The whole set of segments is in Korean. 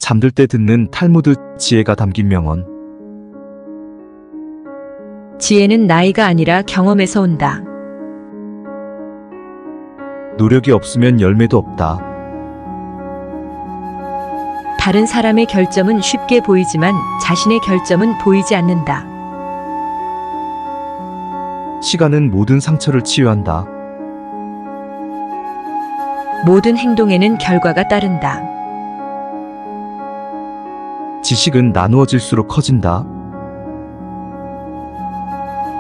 잠들 때 듣는 탈무드 지혜가 담긴 명언. 지혜는 나이가 아니라 경험에서 온다. 노력이 없으면 열매도 없다. 다른 사람의 결점은 쉽게 보이지만 자신의 결점은 보이지 않는다. 시간은 모든 상처를 치유한다. 모든 행동에는 결과가 따른다. 지식은 나누어질수록 커진다.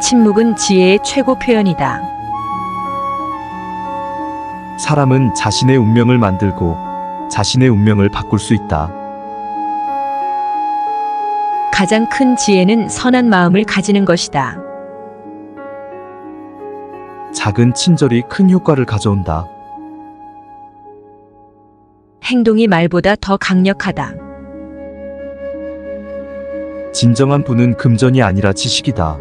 침묵은 지혜의 최고 표현이다. 사람은 자신의 운명을 만들고 자신의 운명을 바꿀 수 있다. 가장 큰 지혜는 선한 마음을 가지는 것이다. 작은 친절이 큰 효과를 가져온다. 행동이 말보다 더 강력하다. 진정한 부는 금전이 아니라 지식이다.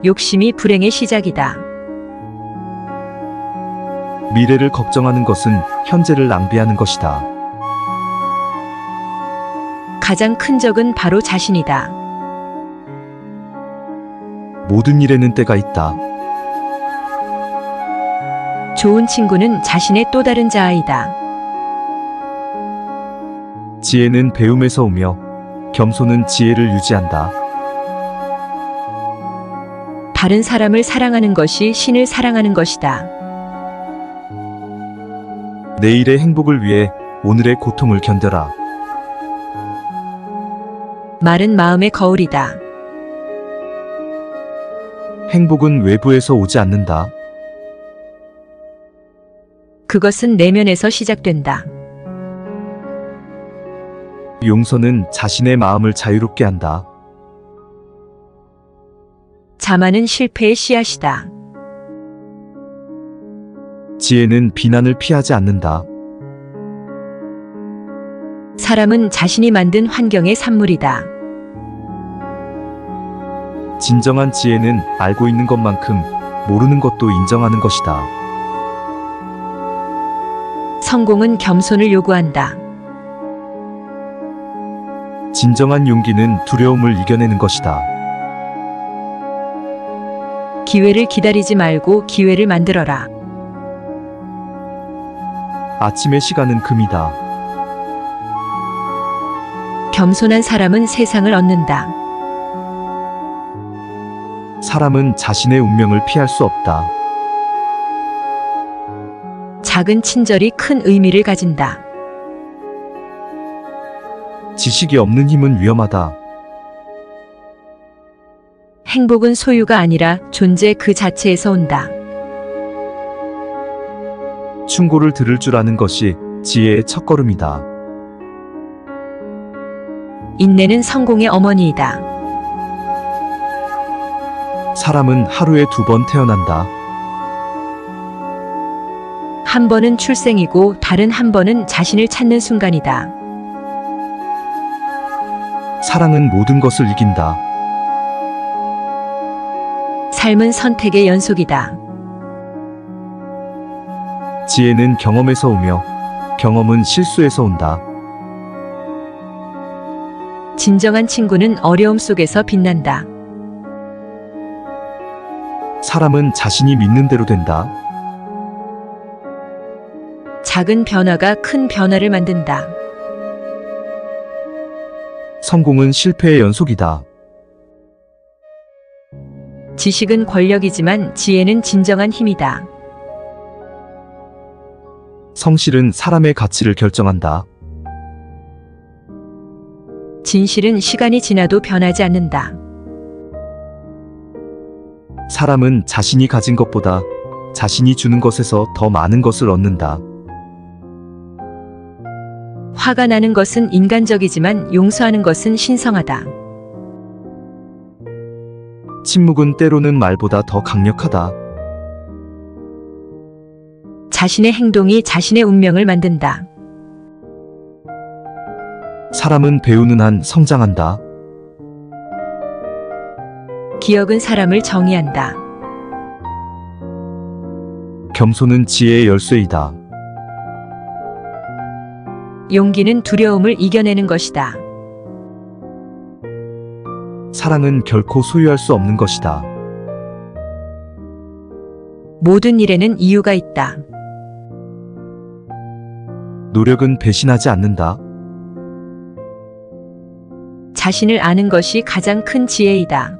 욕심이 불행의 시작이다. 미래를 걱정하는 것은 현재를 낭비하는 것이다. 가장 큰 적은 바로 자신이다. 모든 일에는 때가 있다. 좋은 친구는 자신의 또 다른 자아이다. 지혜는 배움에서 오며 겸손은 지혜를 유지한다. 다른 사람을 사랑하는 것이 신을 사랑하는 것이다. 내일의 행복을 위해 오늘의 고통을 견뎌라. 말은 마음의 거울이다. 행복은 외부에서 오지 않는다. 그것은 내면에서 시작된다. 용서는 자신의 마음을 자유롭게 한다. 자만은 실패의 씨앗이다. 지혜는 비난을 피하지 않는다. 사람은 자신이 만든 환경의 산물이다. 진정한 지혜는 알고 있는 것만큼 모르는 것도 인정하는 것이다. 성공은 겸손을 요구한다. 진정한 용기는 두려움을 이겨내는 것이다. 기회를 기다리지 말고 기회를 만들어라. 아침의 시간은 금이다. 겸손한 사람은 세상을 얻는다. 사람은 자신의 운명을 피할 수 없다. 작은 친절이 큰 의미를 가진다. 지식이 없는 힘은 위험하다. 행복은 소유가 아니라 존재 그 자체에서 온다. 충고를 들을 줄 아는 것이 지혜의 첫걸음이다. 인내는 성공의 어머니이다. 사람은 하루에 2번 태어난다. 한 번은 출생이고 다른 한 번은 자신을 찾는 순간이다. 사랑은 모든 것을 이긴다. 삶은 선택의 연속이다. 지혜는 경험에서 오며 경험은 실수에서 온다. 진정한 친구는 어려움 속에서 빛난다. 사람은 자신이 믿는 대로 된다. 작은 변화가 큰 변화를 만든다. 성공은 실패의 연속이다. 지식은 권력이지만 지혜는 진정한 힘이다. 성실은 사람의 가치를 결정한다. 진실은 시간이 지나도 변하지 않는다. 사람은 자신이 가진 것보다 자신이 주는 것에서 더 많은 것을 얻는다. 화가 나는 것은 인간적이지만 용서하는 것은 신성하다. 침묵은 때로는 말보다 더 강력하다. 자신의 행동이 자신의 운명을 만든다. 사람은 배우는 한 성장한다. 기억은 사람을 정의한다. 겸손은 지혜의 열쇠이다. 용기는 두려움을 이겨내는 것이다. 사랑은 결코 소유할 수 없는 것이다. 모든 일에는 이유가 있다. 노력은 배신하지 않는다. 자신을 아는 것이 가장 큰 지혜이다.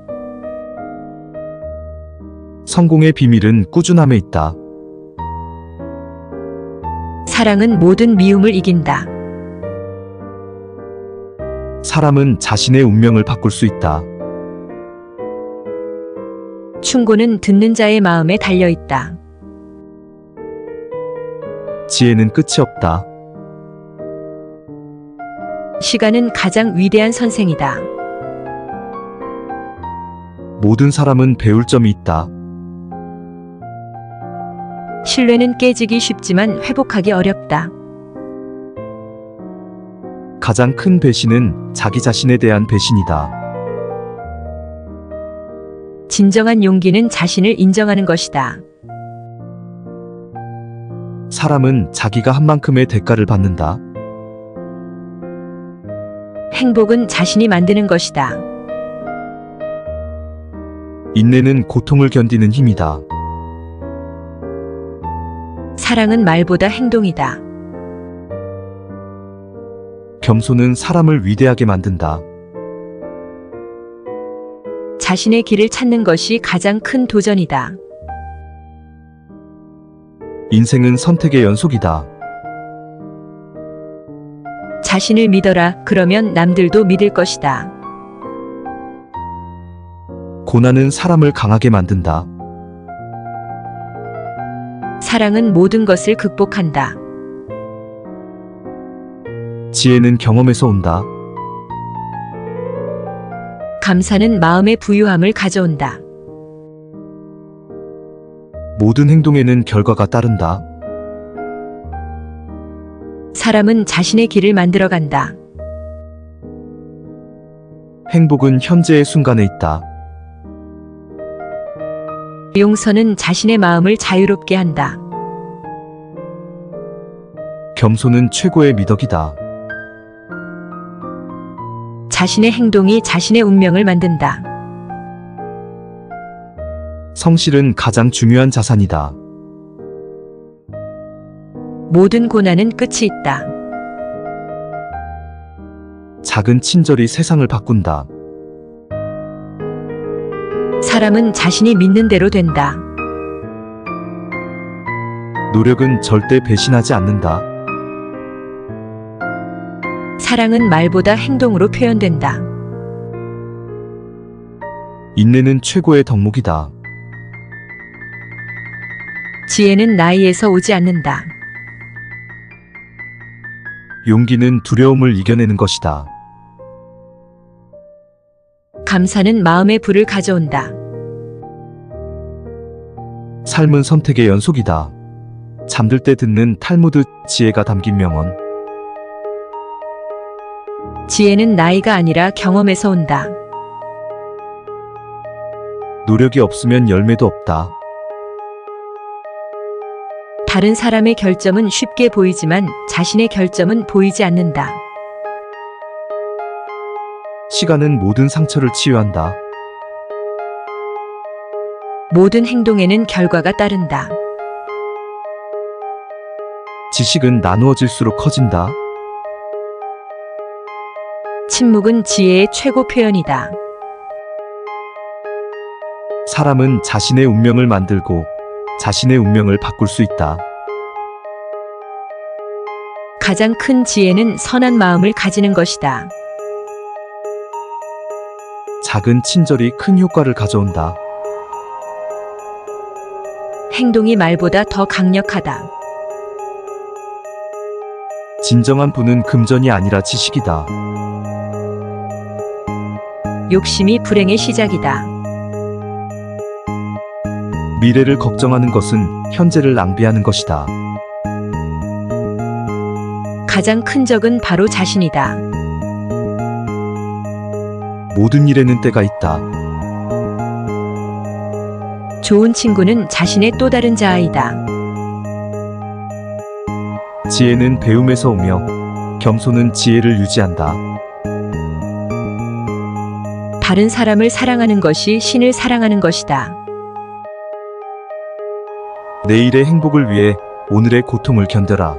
성공의 비밀은 꾸준함에 있다. 사랑은 모든 미움을 이긴다. 사람은 자신의 운명을 바꿀 수 있다. 충고는 듣는 자의 마음에 달려 있다. 지혜는 끝이 없다. 시간은 가장 위대한 선생이다. 모든 사람은 배울 점이 있다. 신뢰는 깨지기 쉽지만 회복하기 어렵다. 가장 큰 배신은 자기 자신에 대한 배신이다. 진정한 용기는 자신을 인정하는 것이다. 사람은 자기가 한 만큼의 대가를 받는다. 행복은 자신이 만드는 것이다. 인내는 고통을 견디는 힘이다. 사랑은 말보다 행동이다. 겸손은 사람을 위대하게 만든다. 자신의 길을 찾는 것이 가장 큰 도전이다. 인생은 선택의 연속이다. 자신을 믿어라. 그러면 남들도 믿을 것이다. 고난은 사람을 강하게 만든다. 사랑은 모든 것을 극복한다. 지혜는 경험에서 온다. 감사는 마음의 부유함을 가져온다. 모든 행동에는 결과가 따른다. 사람은 자신의 길을 만들어간다. 행복은 현재의 순간에 있다. 용서는 자신의 마음을 자유롭게 한다. 겸손은 최고의 미덕이다. 자신의 행동이 자신의 운명을 만든다. 성실은 가장 중요한 자산이다. 모든 고난은 끝이 있다. 작은 친절이 세상을 바꾼다. 사람은 자신이 믿는 대로 된다. 노력은 절대 배신하지 않는다. 사랑은 말보다 행동으로 표현된다. 인내는 최고의 덕목이다. 지혜는 나이에서 오지 않는다. 용기는 두려움을 이겨내는 것이다. 감사는 마음의 불을 가져온다. 삶은 선택의 연속이다. 잠들 때 듣는 탈무드 지혜가 담긴 명언. 지혜는 나이가 아니라 경험에서 온다. 노력이 없으면 열매도 없다. 다른 사람의 결점은 쉽게 보이지만 자신의 결점은 보이지 않는다. 시간은 모든 상처를 치유한다. 모든 행동에는 결과가 따른다. 지식은 나누어질수록 커진다. 침묵은 지혜의 최고 표현이다. 사람은 자신의 운명을 만들고 자신의 운명을 바꿀 수 있다. 가장 큰 지혜는 선한 마음을 가지는 것이다. 작은 친절이 큰 효과를 가져온다. 행동이 말보다 더 강력하다. 진정한 부는 금전이 아니라 지식이다. 욕심이 불행의 시작이다. 미래를 걱정하는 것은 현재를 낭비하는 것이다. 가장 큰 적은 바로 자신이다. 모든 일에는 때가 있다. 좋은 친구는 자신의 또 다른 자아이다. 지혜는 배움에서 오며 겸손은 지혜를 유지한다. 다른 사람을 사랑하는 것이 신을 사랑하는 것이다. 내일의 행복을 위해 오늘의 고통을 견뎌라.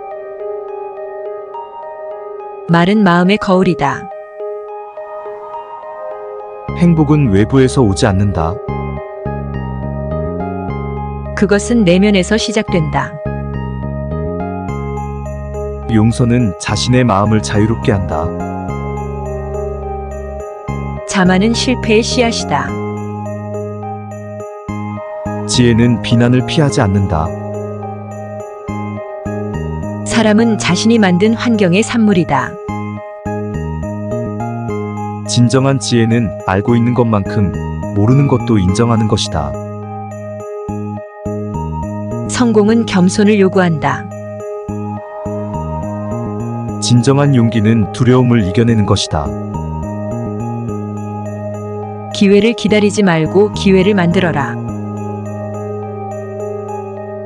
말은 마음의 거울이다. 행복은 외부에서 오지 않는다. 그것은 내면에서 시작된다. 용서는 자신의 마음을 자유롭게 한다. 자만은 실패의 씨앗이다. 지혜는 비난을 피하지 않는다. 사람은 자신이 만든 환경의 산물이다. 진정한 지혜는 알고 있는 것만큼 모르는 것도 인정하는 것이다. 성공은 겸손을 요구한다. 진정한 용기는 두려움을 이겨내는 것이다. 기회를 기다리지 말고 기회를 만들어라.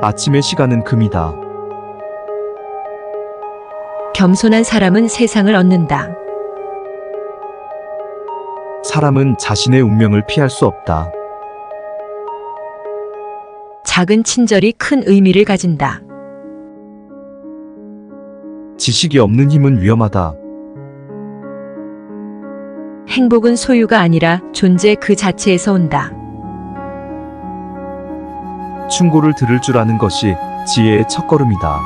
아침의 시간은 금이다. 겸손한 사람은 세상을 얻는다. 사람은 자신의 운명을 피할 수 없다. 작은 친절이 큰 의미를 가진다. 지식이 없는 힘은 위험하다. 행복은 소유가 아니라 존재 그 자체에서 온다. 충고를 들을 줄 아는 것이 지혜의 첫걸음이다.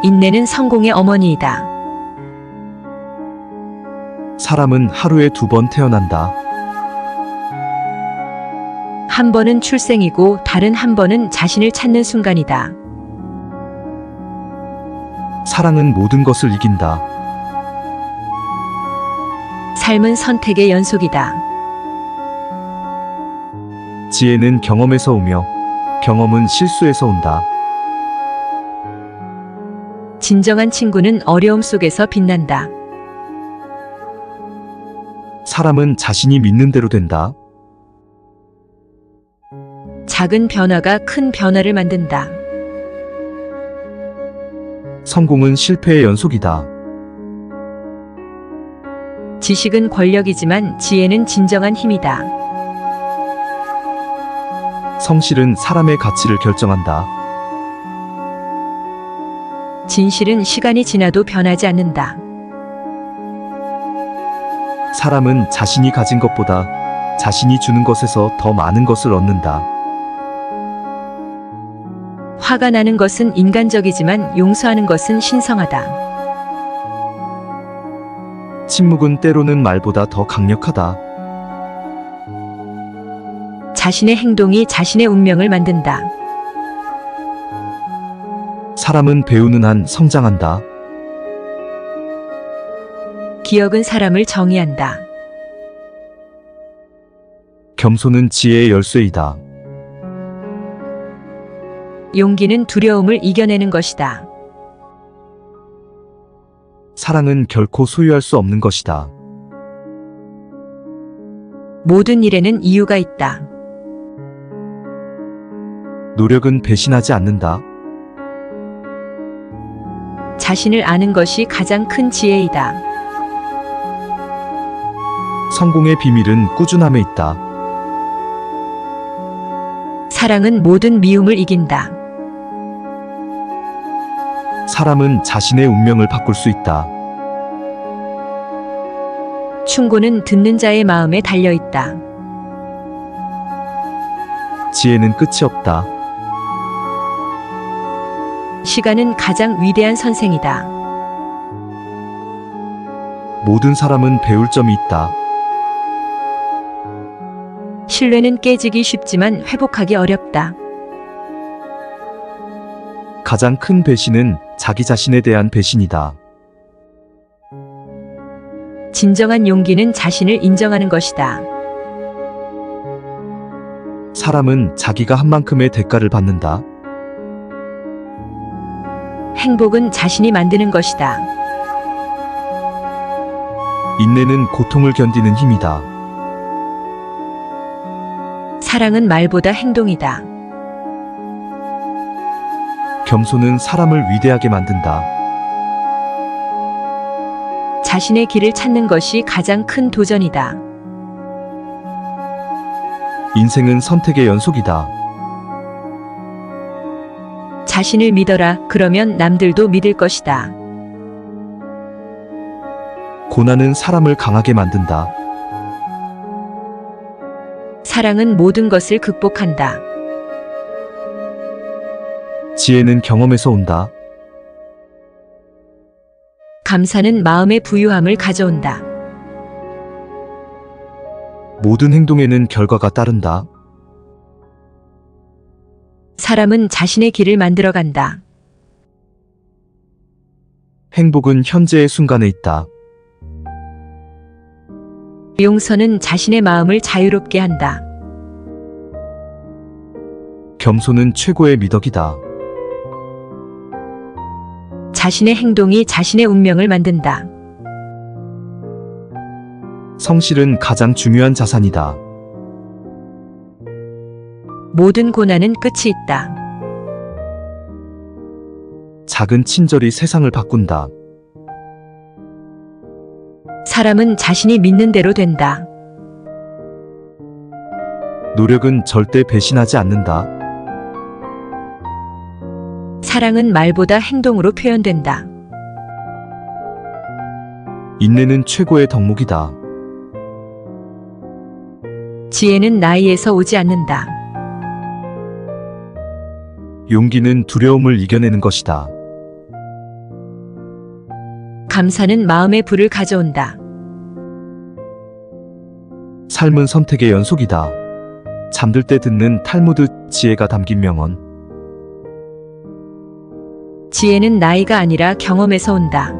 인내는 성공의 어머니이다. 사람은 하루에 2번 태어난다. 한 번은 출생이고 다른 한 번은 자신을 찾는 순간이다. 사랑은 모든 것을 이긴다. 삶은 선택의 연속이다. 지혜는 경험에서 오며 경험은 실수에서 온다. 진정한 친구는 어려움 속에서 빛난다. 사람은 자신이 믿는 대로 된다. 작은 변화가 큰 변화를 만든다. 성공은 실패의 연속이다. 지식은 권력이지만 지혜는 진정한 힘이다. 성실은 사람의 가치를 결정한다. 진실은 시간이 지나도 변하지 않는다. 사람은 자신이 가진 것보다 자신이 주는 것에서 더 많은 것을 얻는다. 화가 나는 것은 인간적이지만 용서하는 것은 신성하다. 침묵은 때로는 말보다 더 강력하다. 자신의 행동이 자신의 운명을 만든다. 사람은 배우는 한 성장한다. 기억은 사람을 정의한다. 겸손은 지혜의 열쇠이다. 용기는 두려움을 이겨내는 것이다. 사랑은 결코 소유할 수 없는 것이다. 모든 일에는 이유가 있다. 노력은 배신하지 않는다. 자신을 아는 것이 가장 큰 지혜이다. 성공의 비밀은 꾸준함에 있다. 사랑은 모든 미움을 이긴다. 사람은 자신의 운명을 바꿀 수 있다. 충고는 듣는 자의 마음에 달려 있다. 지혜는 끝이 없다. 시간은 가장 위대한 선생이다. 모든 사람은 배울 점이 있다. 신뢰는 깨지기 쉽지만 회복하기 어렵다. 가장 큰 배신은 자기 자신에 대한 배신이다. 진정한 용기는 자신을 인정하는 것이다. 사람은 자기가 한 만큼의 대가를 받는다. 행복은 자신이 만드는 것이다. 인내는 고통을 견디는 힘이다. 사랑은 말보다 행동이다. 겸손은 사람을 위대하게 만든다. 자신의 길을 찾는 것이 가장 큰 도전이다. 인생은 선택의 연속이다. 자신을 믿어라. 그러면 남들도 믿을 것이다. 고난은 사람을 강하게 만든다. 사랑은 모든 것을 극복한다. 지혜는 경험에서 온다. 감사는 마음의 부유함을 가져온다. 모든 행동에는 결과가 따른다. 사람은 자신의 길을 만들어간다. 행복은 현재의 순간에 있다. 용서는 자신의 마음을 자유롭게 한다. 겸손은 최고의 미덕이다. 자신의 행동이 자신의 운명을 만든다. 성실은 가장 중요한 자산이다. 모든 고난은 끝이 있다. 작은 친절이 세상을 바꾼다. 사람은 자신이 믿는 대로 된다. 노력은 절대 배신하지 않는다. 사랑은 말보다 행동으로 표현된다. 인내는 최고의 덕목이다. 지혜는 나이에서 오지 않는다. 용기는 두려움을 이겨내는 것이다. 감사는 마음의 불을 가져온다. 삶은 선택의 연속이다. 잠들 때 듣는 탈무드 지혜가 담긴 명언. 지혜는 나이가 아니라 경험에서 온다.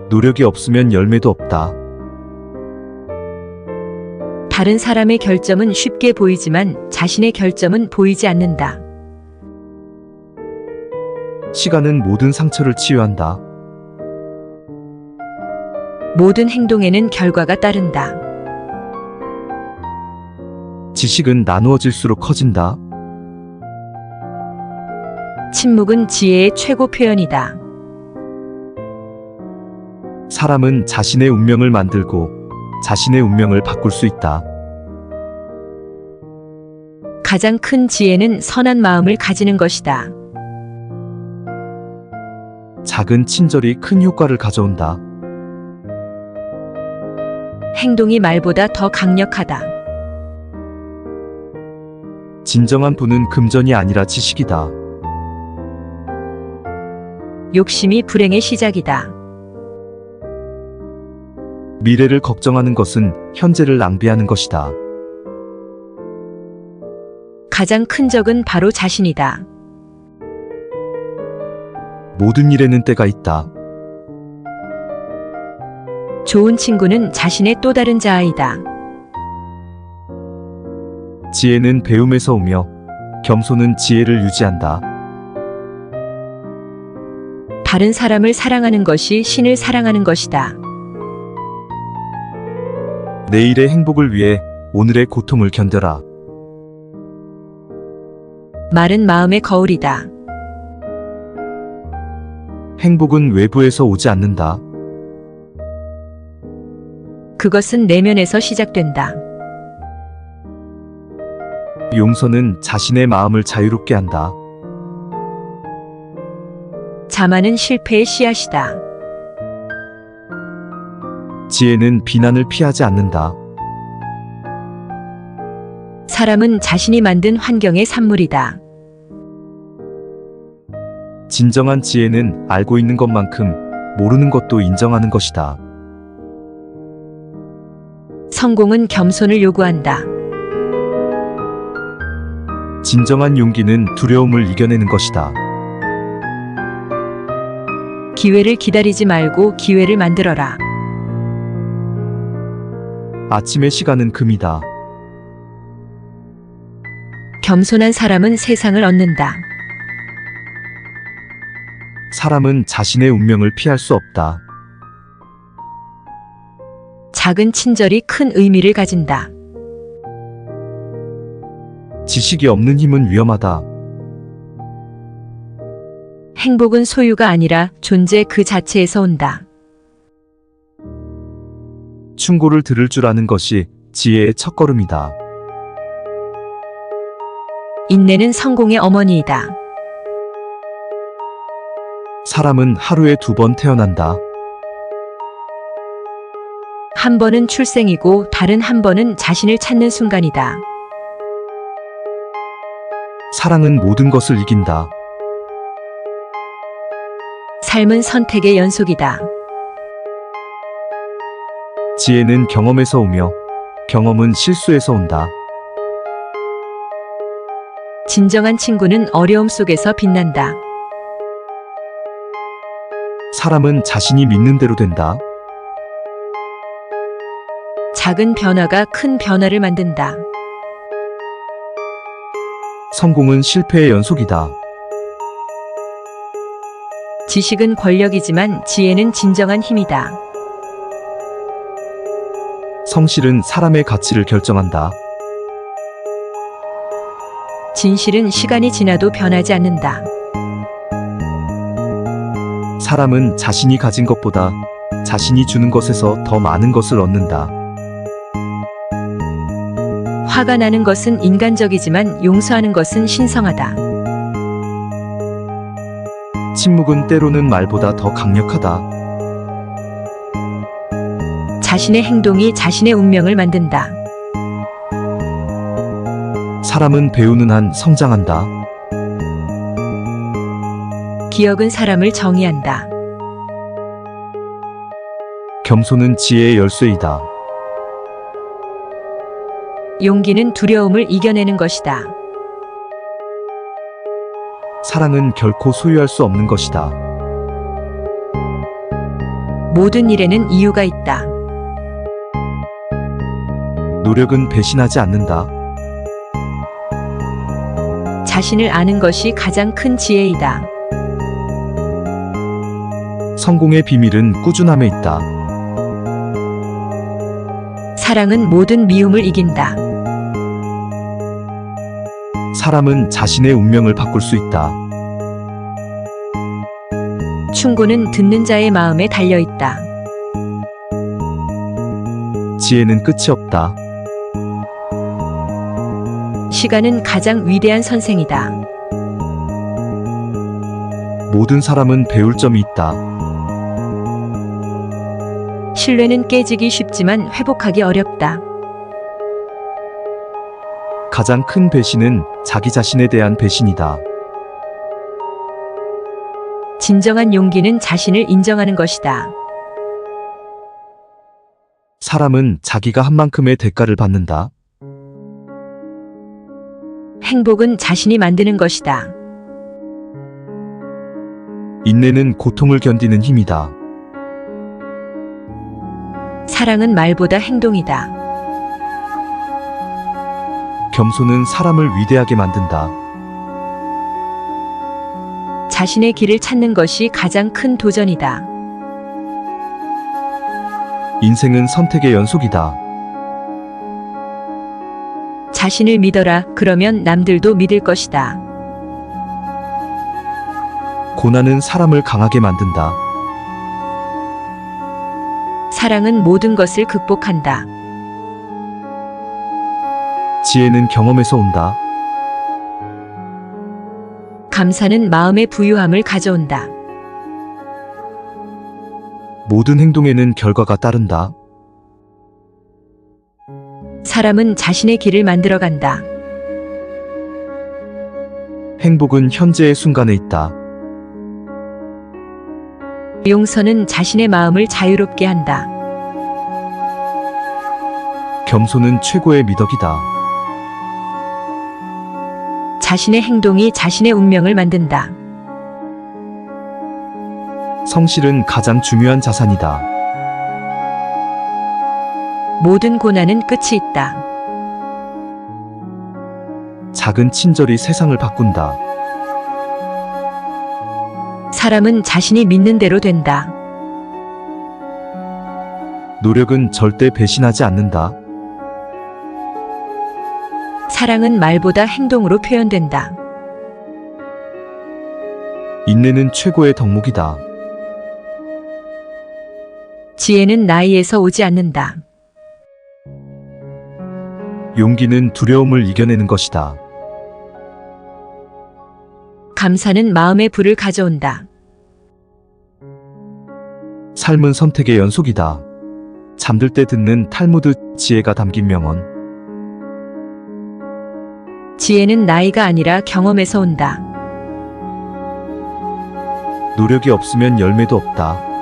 노력이 없으면 열매도 없다. 다른 사람의 결점은 쉽게 보이지만 자신의 결점은 보이지 않는다. 시간은 모든 상처를 치유한다. 모든 행동에는 결과가 따른다. 지식은 나누어질수록 커진다. 침묵은 지혜의 최고 표현이다. 사람은 자신의 운명을 만들고 자신의 운명을 바꿀 수 있다. 가장 큰 지혜는 선한 마음을 가지는 것이다. 작은 친절이 큰 효과를 가져온다. 행동이 말보다 더 강력하다. 진정한 부는 금전이 아니라 지식이다. 욕심이 불행의 시작이다. 미래를 걱정하는 것은 현재를 낭비하는 것이다. 가장 큰 적은 바로 자신이다. 모든 일에는 때가 있다. 좋은 친구는 자신의 또 다른 자아이다. 지혜는 배움에서 오며 겸손은 지혜를 유지한다. 다른 사람을 사랑하는 것이 신을 사랑하는 것이다. 내일의 행복을 위해 오늘의 고통을 견뎌라. 말은 마음의 거울이다. 행복은 외부에서 오지 않는다. 그것은 내면에서 시작된다. 용서는 자신의 마음을 자유롭게 한다. 자만은 실패의 씨앗이다. 지혜는 비난을 피하지 않는다. 사람은 자신이 만든 환경의 산물이다. 진정한 지혜는 알고 있는 것만큼 모르는 것도 인정하는 것이다. 성공은 겸손을 요구한다. 진정한 용기는 두려움을 이겨내는 것이다. 기회를 기다리지 말고 기회를 만들어라. 아침의 시간은 금이다. 겸손한 사람은 세상을 얻는다. 사람은 자신의 운명을 피할 수 없다. 작은 친절이 큰 의미를 가진다. 지식이 없는 힘은 위험하다. 행복은 소유가 아니라 존재 그 자체에서 온다. 충고를 들을 줄 아는 것이 지혜의 첫걸음이다. 인내는 성공의 어머니이다. 사람은 하루에 2번 태어난다. 한 번은 출생이고 다른 한 번은 자신을 찾는 순간이다. 사랑은 모든 것을 이긴다. 삶은 선택의 연속이다. 지혜는 경험에서 오며 경험은 실수에서 온다. 진정한 친구는 어려움 속에서 빛난다. 사람은 자신이 믿는 대로 된다. 작은 변화가 큰 변화를 만든다. 성공은 실패의 연속이다. 지식은 권력이지만 지혜는 진정한 힘이다. 성실은 사람의 가치를 결정한다. 진실은 시간이 지나도 변하지 않는다. 사람은 자신이 가진 것보다 자신이 주는 것에서 더 많은 것을 얻는다. 화가 나는 것은 인간적이지만 용서하는 것은 신성하다. 침묵은 때로는 말보다 더 강력하다. 자신의 행동이 자신의 운명을 만든다. 사람은 배우는 한 성장한다. 기억은 사람을 정의한다. 겸손은 지혜의 열쇠이다. 용기는 두려움을 이겨내는 것이다. 사랑은 결코 소유할 수 없는 것이다. 모든 일에는 이유가 있다. 노력은 배신하지 않는다. 자신을 아는 것이 가장 큰 지혜이다. 성공의 비밀은 꾸준함에 있다. 사랑은 모든 미움을 이긴다. 사람은 자신의 운명을 바꿀 수 있다. 충고는 듣는 자의 마음에 달려 있다. 지혜는 끝이 없다. 시간은 가장 위대한 선생이다. 모든 사람은 배울 점이 있다. 신뢰는 깨지기 쉽지만 회복하기 어렵다. 가장 큰 배신은 자기 자신에 대한 배신이다. 진정한 용기는 자신을 인정하는 것이다. 사람은 자기가 한 만큼의 대가를 받는다. 행복은 자신이 만드는 것이다. 인내는 고통을 견디는 힘이다. 사랑은 말보다 행동이다. 겸손은 사람을 위대하게 만든다. 자신의 길을 찾는 것이 가장 큰 도전이다. 인생은 선택의 연속이다. 자신을 믿어라. 그러면 남들도 믿을 것이다. 고난은 사람을 강하게 만든다. 사랑은 모든 것을 극복한다. 지혜는 경험에서 온다. 감사는 마음의 부유함을 가져온다. 모든 행동에는 결과가 따른다. 사람은 자신의 길을 만들어간다. 행복은 현재의 순간에 있다. 용서는 자신의 마음을 자유롭게 한다. 겸손은 최고의 미덕이다. 자신의 행동이 자신의 운명을 만든다. 성실은 가장 중요한 자산이다. 모든 고난은 끝이 있다. 작은 친절이 세상을 바꾼다. 사람은 자신이 믿는 대로 된다. 노력은 절대 배신하지 않는다. 사랑은 말보다 행동으로 표현된다. 인내는 최고의 덕목이다. 지혜는 나이에서 오지 않는다. 용기는 두려움을 이겨내는 것이다. 감사는 마음의 불을 가져온다. 삶은 선택의 연속이다. 잠들 때 듣는 탈무드 지혜가 담긴 명언. 지혜는 나이가 아니라 경험에서 온다. 노력이 없으면 열매도 없다.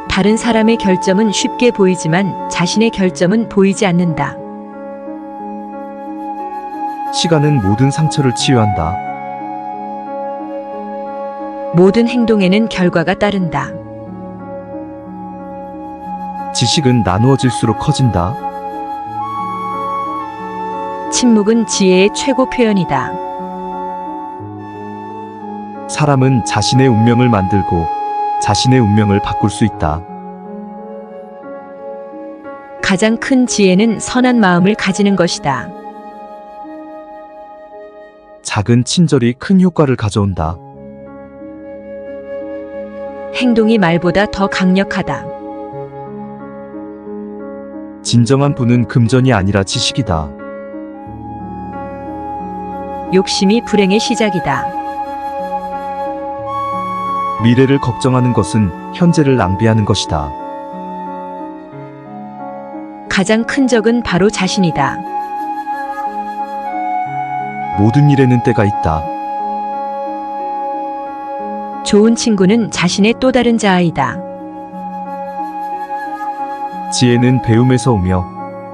다른 사람의 결점은 쉽게 보이지만 자신의 결점은 보이지 않는다. 시간은 모든 상처를 치유한다. 모든 행동에는 결과가 따른다. 지식은 나누어질수록 커진다. 침묵은 지혜의 최고 표현이다. 사람은 자신의 운명을 만들고 자신의 운명을 바꿀 수 있다. 가장 큰 지혜는 선한 마음을 가지는 것이다. 작은 친절이 큰 효과를 가져온다. 행동이 말보다 더 강력하다. 진정한 부는 금전이 아니라 지식이다. 욕심이 불행의 시작이다. 미래를 걱정하는 것은 현재를 낭비하는 것이다. 가장 큰 적은 바로 자신이다. 모든 일에는 때가 있다. 좋은 친구는 자신의 또 다른 자아이다. 지혜는 배움에서 오며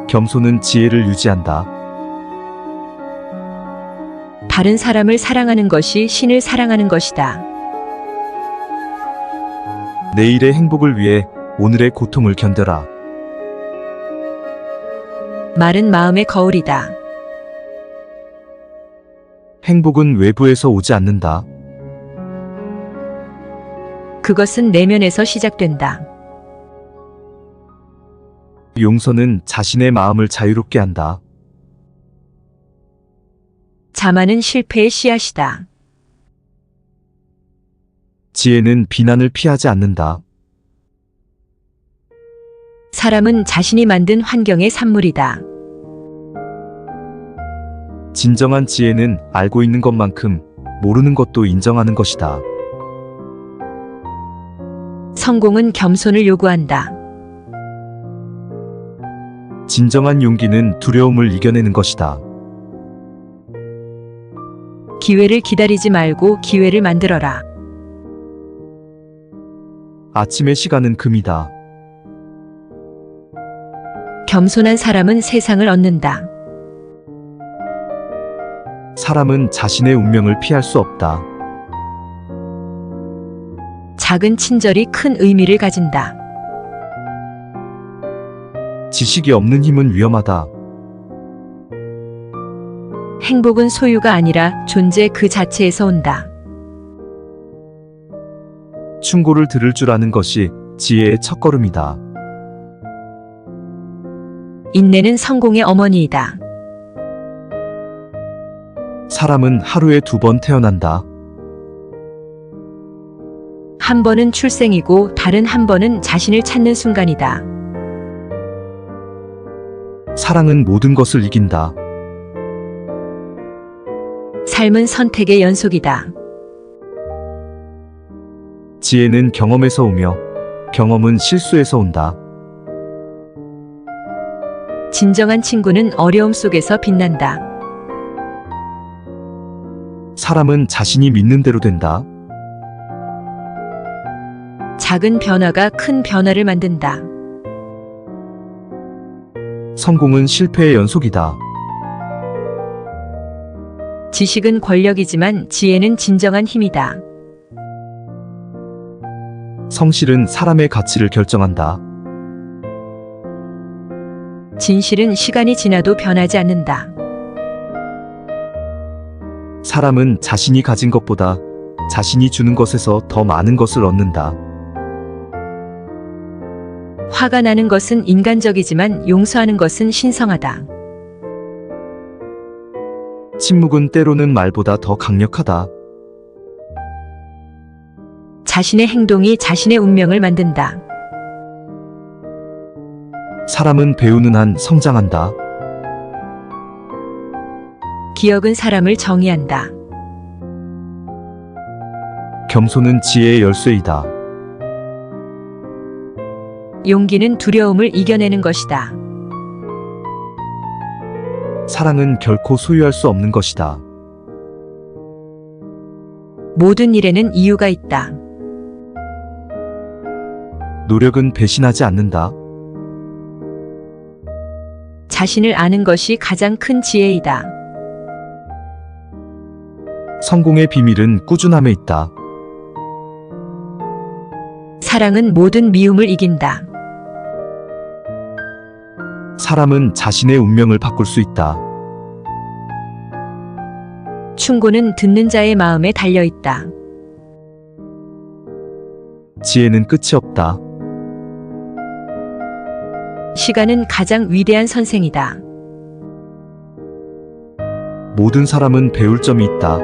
겸손은 지혜를 유지한다. 다른 사람을 사랑하는 것이 신을 사랑하는 것이다. 내일의 행복을 위해 오늘의 고통을 견뎌라. 말은 마음의 거울이다. 행복은 외부에서 오지 않는다. 그것은 내면에서 시작된다. 용서는 자신의 마음을 자유롭게 한다. 자만은 실패의 씨앗이다. 지혜는 비난을 피하지 않는다. 사람은 자신이 만든 환경의 산물이다. 진정한 지혜는 알고 있는 것만큼 모르는 것도 인정하는 것이다. 성공은 겸손을 요구한다. 진정한 용기는 두려움을 이겨내는 것이다. 기회를 기다리지 말고 기회를 만들어라. 아침의 시간은 금이다. 겸손한 사람은 세상을 얻는다. 사람은 자신의 운명을 피할 수 없다. 작은 친절이 큰 의미를 가진다. 지식이 없는 힘은 위험하다. 행복은 소유가 아니라 존재 그 자체에서 온다. 충고를 들을 줄 아는 것이 지혜의 첫걸음이다. 인내는 성공의 어머니이다. 사람은 하루에 2번 태어난다. 한 번은 출생이고 다른 한 번은 자신을 찾는 순간이다. 사랑은 모든 것을 이긴다. 삶은 선택의 연속이다. 지혜는 경험에서 오며 경험은 실수에서 온다. 진정한 친구는 어려움 속에서 빛난다. 사람은 자신이 믿는 대로 된다. 작은 변화가 큰 변화를 만든다. 성공은 실패의 연속이다. 지식은 권력이지만 지혜는 진정한 힘이다. 성실은 사람의 가치를 결정한다. 진실은 시간이 지나도 변하지 않는다. 사람은 자신이 가진 것보다 자신이 주는 것에서 더 많은 것을 얻는다. 화가 나는 것은 인간적이지만 용서하는 것은 신성하다. 침묵은 때로는 말보다 더 강력하다. 자신의 행동이 자신의 운명을 만든다. 사람은 배우는 한 성장한다. 기억은 사람을 정의한다. 겸손은 지혜의 열쇠이다. 용기는 두려움을 이겨내는 것이다. 사랑은 결코 소유할 수 없는 것이다. 모든 일에는 이유가 있다. 노력은 배신하지 않는다. 자신을 아는 것이 가장 큰 지혜이다. 성공의 비밀은 꾸준함에 있다. 사랑은 모든 미움을 이긴다. 사람은 자신의 운명을 바꿀 수 있다. 충고는 듣는 자의 마음에 달려 있다. 지혜는 끝이 없다. 시간은 가장 위대한 선생이다. 모든 사람은 배울 점이 있다.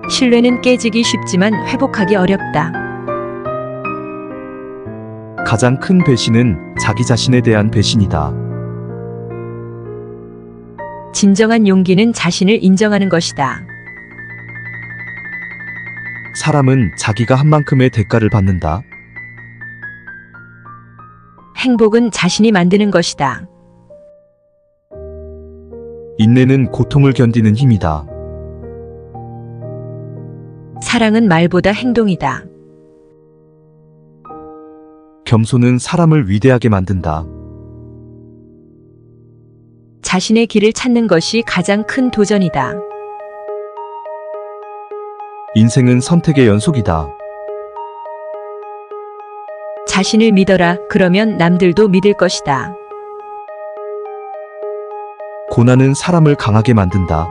신뢰는 깨지기 쉽지만 회복하기 어렵다. 가장 큰 배신은 자기 자신에 대한 배신이다. 진정한 용기는 자신을 인정하는 것이다. 사람은 자기가 한 만큼의 대가를 받는다. 행복은 자신이 만드는 것이다. 인내는 고통을 견디는 힘이다. 사랑은 말보다 행동이다. 겸손은 사람을 위대하게 만든다. 자신의 길을 찾는 것이 가장 큰 도전이다. 인생은 선택의 연속이다. 자신을 믿어라. 그러면 남들도 믿을 것이다. 고난은 사람을 강하게 만든다.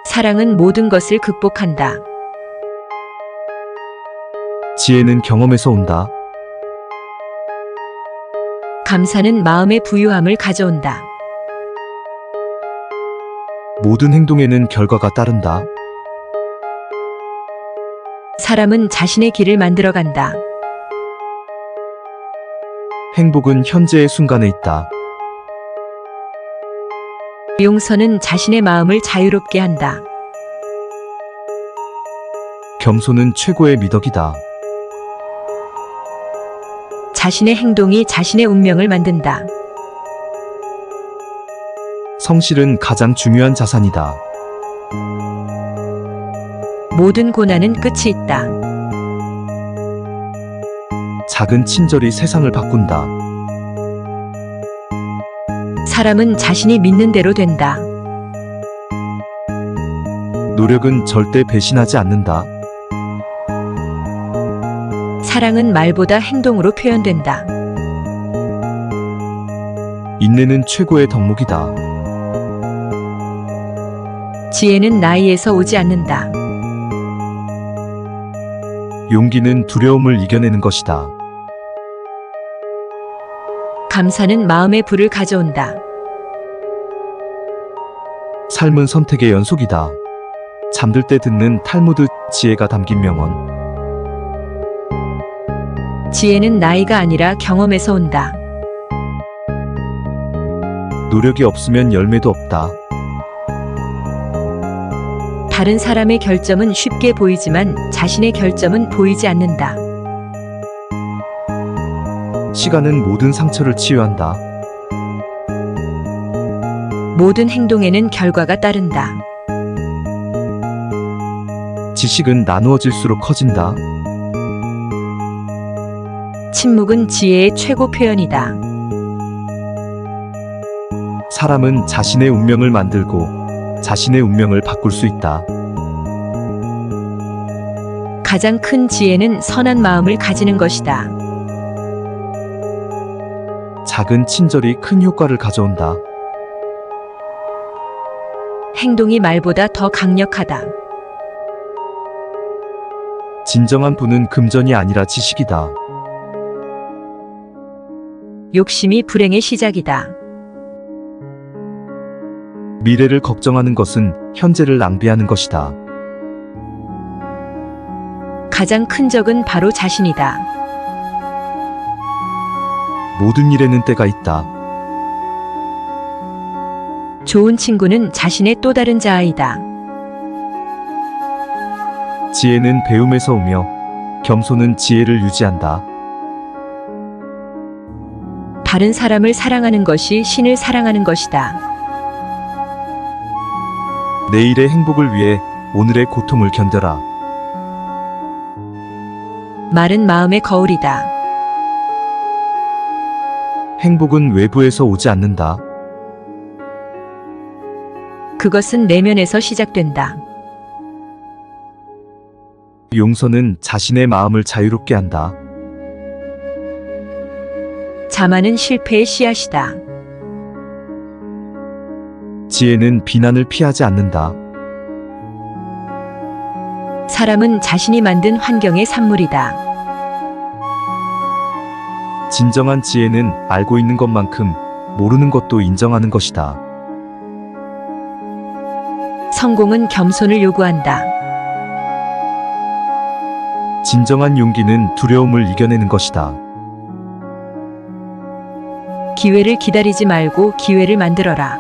사랑은 모든 것을 극복한다. 지혜는 경험에서 온다. 감사는 마음의 부유함을 가져온다. 모든 행동에는 결과가 따른다. 사람은 자신의 길을 만들어간다. 행복은 현재의 순간에 있다. 용서는 자신의 마음을 자유롭게 한다. 겸손은 최고의 미덕이다. 자신의 행동이 자신의 운명을 만든다. 성실은 가장 중요한 자산이다. 모든 고난은 끝이 있다. 작은 친절이 세상을 바꾼다. 사람은 자신이 믿는 대로 된다. 노력은 절대 배신하지 않는다. 사랑은 말보다 행동으로 표현된다. 인내는 최고의 덕목이다. 지혜는 나이에서 오지 않는다. 용기는 두려움을 이겨내는 것이다. 감사는 마음의 불을 가져온다. 삶은 선택의 연속이다. 잠들 때 듣는 탈무드 지혜가 담긴 명언. 지혜는 나이가 아니라 경험에서 온다. 노력이 없으면 열매도 없다. 다른 사람의 결점은 쉽게 보이지만 자신의 결점은 보이지 않는다. 시간은 모든 상처를 치유한다. 모든 행동에는 결과가 따른다. 지식은 나누어질수록 커진다. 침묵은 지혜의 최고 표현이다. 사람은 자신의 운명을 만들고 자신의 운명을 바꿀 수 있다. 가장 큰 지혜는 선한 마음을 가지는 것이다. 작은 친절이 큰 효과를 가져온다. 행동이 말보다 더 강력하다. 진정한 부는 금전이 아니라 지식이다. 욕심이 불행의 시작이다. 미래를 걱정하는 것은 현재를 낭비하는 것이다. 가장 큰 적은 바로 자신이다. 모든 일에는 때가 있다. 좋은 친구는 자신의 또 다른 자아이다. 지혜는 배움에서 오며 겸손은 지혜를 유지한다. 다른 사람을 사랑하는 것이 신을 사랑하는 것이다. 내일의 행복을 위해 오늘의 고통을 견뎌라. 말은 마음의 거울이다. 행복은 외부에서 오지 않는다. 그것은 내면에서 시작된다. 용서는 자신의 마음을 자유롭게 한다. 자만은 실패의 씨앗이다. 지혜는 비난을 피하지 않는다. 사람은 자신이 만든 환경의 산물이다. 진정한 지혜는 알고 있는 것만큼 모르는 것도 인정하는 것이다. 성공은 겸손을 요구한다. 진정한 용기는 두려움을 이겨내는 것이다. 기회를 기다리지 말고 기회를 만들어라.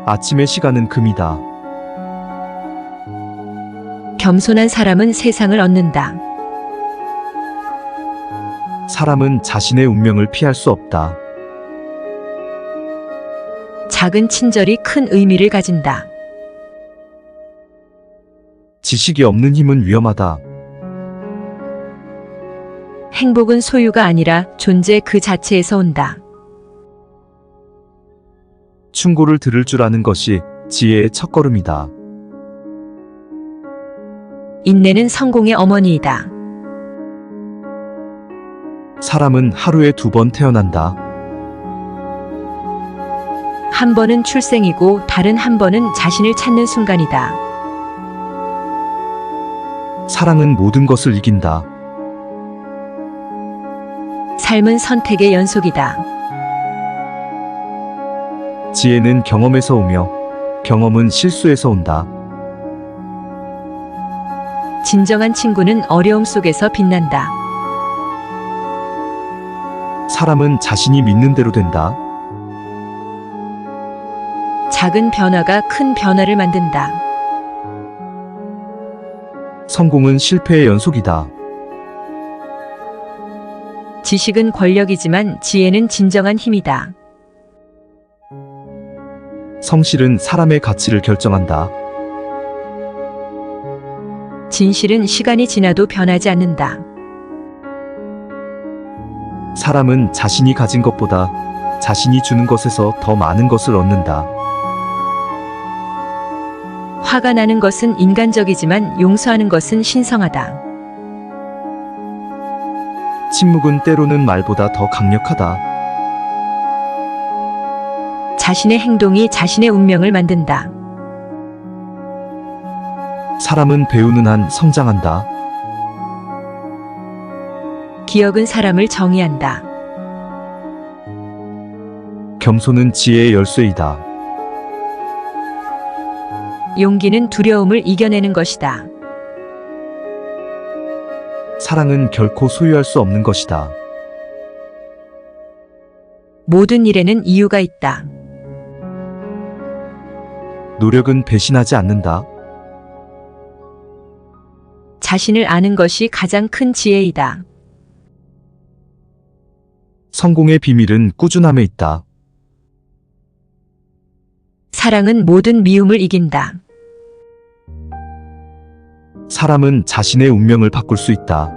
아침의 시간은 금이다. 겸손한 사람은 세상을 얻는다. 사람은 자신의 운명을 피할 수 없다. 작은 친절이 큰 의미를 가진다. 지식이 없는 힘은 위험하다. 행복은 소유가 아니라 존재 그 자체에서 온다. 충고를 들을 줄 아는 것이 지혜의 첫걸음이다. 인내는 성공의 어머니이다. 사람은 하루에 2번 태어난다. 한 번은 출생이고 다른 한 번은 자신을 찾는 순간이다. 사랑은 모든 것을 이긴다. 삶은 선택의 연속이다. 지혜는 경험에서 오며 경험은 실수에서 온다. 진정한 친구는 어려움 속에서 빛난다. 사람은 자신이 믿는 대로 된다. 작은 변화가 큰 변화를 만든다. 성공은 실패의 연속이다. 지식은 권력이지만 지혜는 진정한 힘이다. 성실은 사람의 가치를 결정한다. 진실은 시간이 지나도 변하지 않는다. 사람은 자신이 가진 것보다 자신이 주는 것에서 더 많은 것을 얻는다. 화가 나는 것은 인간적이지만 용서하는 것은 신성하다. 침묵은 때로는 말보다 더 강력하다. 자신의 행동이 자신의 운명을 만든다. 사람은 배우는 한 성장한다. 기억은 사람을 정의한다. 겸손은 지혜의 열쇠이다. 용기는 두려움을 이겨내는 것이다. 사랑은 결코 소유할 수 없는 것이다. 모든 일에는 이유가 있다. 노력은 배신하지 않는다. 자신을 아는 것이 가장 큰 지혜이다. 성공의 비밀은 꾸준함에 있다. 사랑은 모든 미움을 이긴다. 사람은 자신의 운명을 바꿀 수 있다.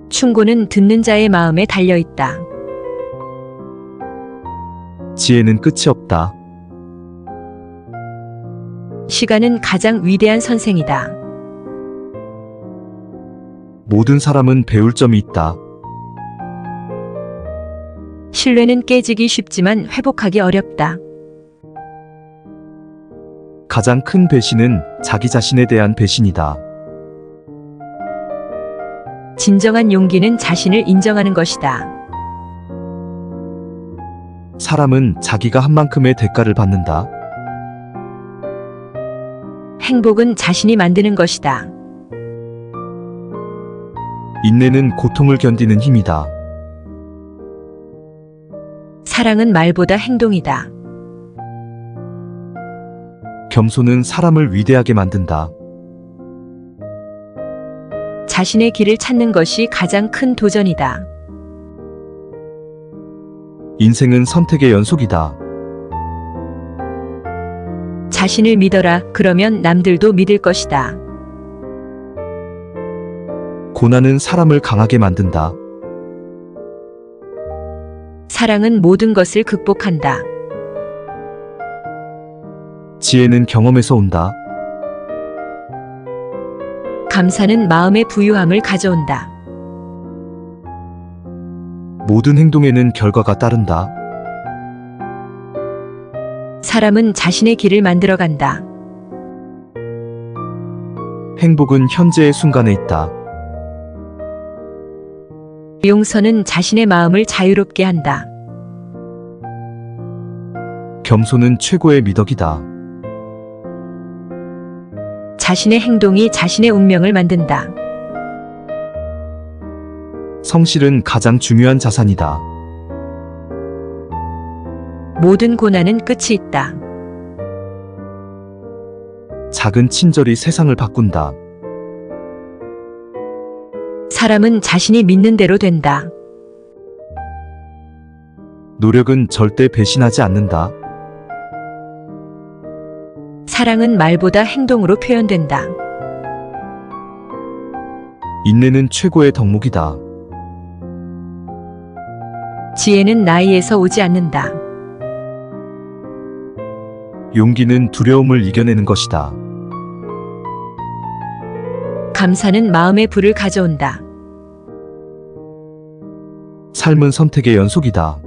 충고는 듣는 자의 마음에 달려 있다. 지혜는 끝이 없다. 시간은 가장 위대한 선생이다. 모든 사람은 배울 점이 있다. 신뢰는 깨지기 쉽지만 회복하기 어렵다. 가장 큰 배신은 자기 자신에 대한 배신이다. 진정한 용기는 자신을 인정하는 것이다. 사람은 자기가 한 만큼의 대가를 받는다. 행복은 자신이 만드는 것이다. 인내는 고통을 견디는 힘이다. 사랑은 말보다 행동이다. 겸손은 사람을 위대하게 만든다. 자신의 길을 찾는 것이 가장 큰 도전이다. 인생은 선택의 연속이다. 자신을 믿어라. 그러면 남들도 믿을 것이다. 고난은 사람을 강하게 만든다. 사랑은 모든 것을 극복한다. 지혜는 경험에서 온다. 감사는 마음의 부유함을 가져온다. 모든 행동에는 결과가 따른다. 사람은 자신의 길을 만들어간다. 행복은 현재의 순간에 있다. 용서는 자신의 마음을 자유롭게 한다. 겸손은 최고의 미덕이다. 자신의 행동이 자신의 운명을 만든다. 성실은 가장 중요한 자산이다. 모든 고난은 끝이 있다. 작은 친절이 세상을 바꾼다. 사람은 자신이 믿는 대로 된다. 노력은 절대 배신하지 않는다. 사랑은 말보다 행동으로 표현된다. 인내는 최고의 덕목이다. 지혜는 나이에서 오지 않는다. 용기는 두려움을 이겨내는 것이다. 감사는 마음의 불을 가져온다. 삶은 선택의 연속이다.